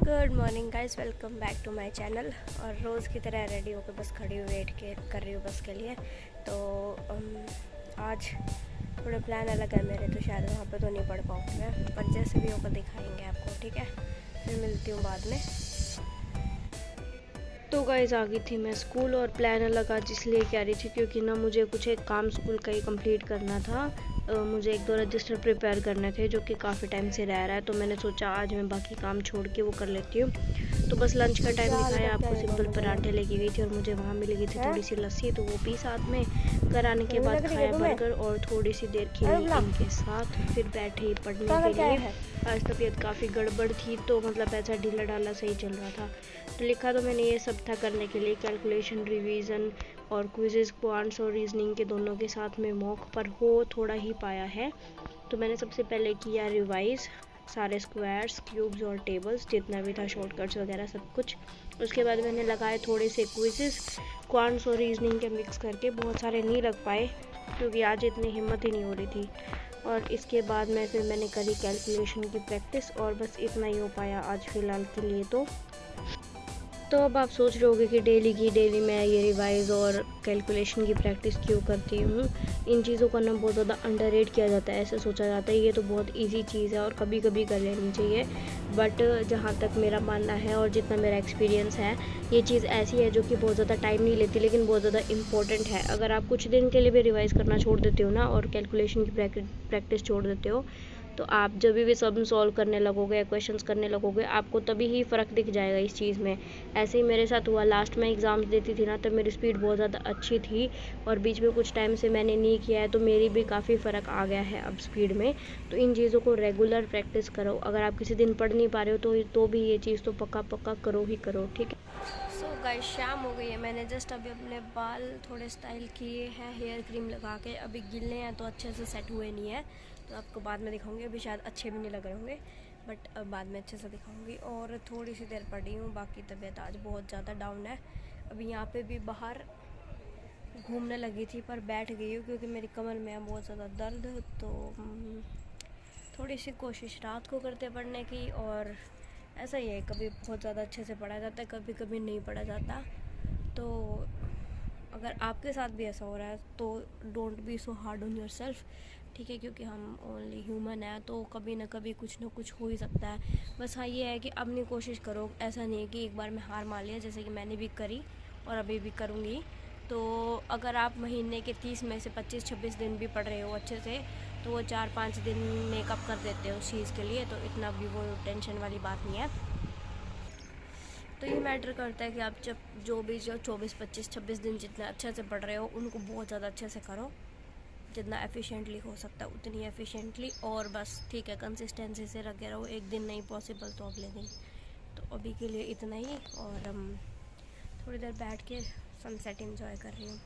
Good morning guys, welcome back to my channel. और रोज़ की तरह रेडी होकर बस खड़ी हुई वेट के कर रही हूँ बस के लिए। तो आज थोड़े प्लान अलग है मेरे, तो शायद वहाँ पे तो नहीं पढ़ पाऊँगी मैं, पर जैसे भी होकर दिखाएंगे आपको, ठीक है। फिर मिलती हूँ बाद में। तो गाइस आ गई थी मैं स्कूल, और प्लान अलग आज इसलिए क्या रही थी क्योंकि ना मुझे कुछ एक काम स्कूल का ही कंप्लीट करना था। मुझे एक दो रजिस्टर प्रिपेयर करने थे जो कि काफ़ी टाइम से रह रहा है, तो मैंने सोचा आज मैं बाकी काम छोड़ के वो कर लेती हूँ। तो बस लंच का टाइम दिखाया आपको, सिंपल पराठे लेके गई थी और मुझे वहाँ मिल गई थी थोड़ी सी लस्सी, तो वो पी साथ में। घर आने के बाद खाया बर्गर और थोड़ी सी देर खेली इनके साथ, फिर बैठे पढ़ने के लिए। आज तबीयत काफ़ी गड़बड़ थी, तो मतलब ऐसा ढीला ढाला सही चल रहा था। तो लिखा तो मैंने ये सब था करने के लिए, कैलकुलेशन, रिवीजन और क्विजेस, क्वांट्स और रीजनिंग के दोनों के साथ में मॉक, पर हो थोड़ा ही पाया है। तो मैंने सबसे पहले किया रिवाइज सारे स्क्वायर्स, क्यूब्स और टेबल्स, जितना भी था शॉर्टकट्स वगैरह सब कुछ। उसके बाद मैंने लगाए थोड़े से क्विजेस, क्वांट्स और रीजनिंग के मिक्स करके। बहुत सारे नहीं लग पाए क्योंकि आज इतनी हिम्मत ही नहीं हो रही थी। और इसके बाद मैंने करी कैलकुलेशन की प्रैक्टिस, और बस इतना ही हो पाया आज फ़िलहाल के लिए। तो अब आप सोच रहे होगे कि डेली मैं ये रिवाइज़ और कैलकुलेशन की प्रैक्टिस क्यों करती हूँ। इन चीज़ों का ना बहुत ज़्यादा अंडररेट किया जाता है, ऐसे सोचा जाता है ये तो बहुत इजी चीज़ है और कभी कभी कर लेनी चाहिए। बट जहाँ तक मेरा मानना है और जितना मेरा एक्सपीरियंस है, ये चीज़ ऐसी है जो कि बहुत ज़्यादा टाइम नहीं लेती, लेकिन बहुत ज़्यादा इंपॉर्टेंट है। अगर आप कुछ दिन के लिए भी रिवाइज़ करना छोड़ देते हो ना, और कैलकुलेशन की प्रैक्टिस छोड़ देते हो, तो आप जब भी सम सॉल्व करने लगोगे, क्वेश्चंस करने लगोगे, आपको तभी ही फ़र्क दिख जाएगा इस चीज़ में। ऐसे ही मेरे साथ हुआ, लास्ट में एग्ज़ाम्स देती थी ना, तब मेरी स्पीड बहुत ज़्यादा अच्छी थी, और बीच में कुछ टाइम से मैंने नहीं किया है, तो मेरी भी काफ़ी फ़र्क आ गया है अब स्पीड में। तो इन चीज़ों को रेगुलर प्रैक्टिस करो। अगर आप किसी दिन पढ़ नहीं पा रहे हो तो भी ये चीज़ तो पक्का करो ही करो, ठीक है। सो गाइस, शाम हो गई है। मैंने जस्ट अभी अपने बाल थोड़े स्टाइल किए हैं हेयर क्रीम लगा के। अभी गिले हैं तो अच्छे से सेट हुए नहीं है, तो आपको बाद में दिखाऊंगी। अभी शायद अच्छे भी नहीं लग रहे होंगे, बट अब बाद में अच्छे से दिखाऊंगी। और थोड़ी सी देर पड़ी हूँ, बाकी तबीयत आज बहुत ज़्यादा डाउन है। अभी यहाँ पे भी बाहर घूमने लगी थी, पर बैठ गई हूँ क्योंकि मेरी कमर में है बहुत ज़्यादा दर्द। तो थोड़ी सी कोशिश रात को करते पढ़ने की। और ऐसा ही है, कभी बहुत ज़्यादा अच्छे से पढ़ा जाता है, कभी कभी नहीं पढ़ा जाता। तो अगर आपके साथ भी ऐसा हो रहा है तो don't be so hard on your self, ठीक है, क्योंकि हम ओनली ह्यूमन है, तो कभी ना कभी कुछ ना कुछ हो ही सकता है। बस हाँ, ये है कि अपनी कोशिश करो। ऐसा नहीं है कि एक बार में हार मान लिया, जैसे कि मैंने भी करी और अभी भी करूँगी। तो अगर आप महीने के 30 में से 25-26 दिन भी पढ़ रहे हो अच्छे से, तो वो 4-5 दिन मेकअप कर देते हो उस चीज़ के लिए, तो इतना भी वो टेंशन वाली बात नहीं है। तो ये मैटर करता है कि आप जब जो 24-25-26 दिन जितना अच्छे से पढ़ रहे हो, उनको बहुत ज़्यादा अच्छे से करो, जितना एफिशिएंटली हो सकता है उतनी एफिशिएंटली। और बस ठीक है, कंसिस्टेंसी से रखे रहो। एक दिन नहीं पॉसिबल तो अगले दिन। तो अभी के लिए इतना ही, और थोड़ी देर बैठ के सनसेट एंजॉय कर रही हूँ।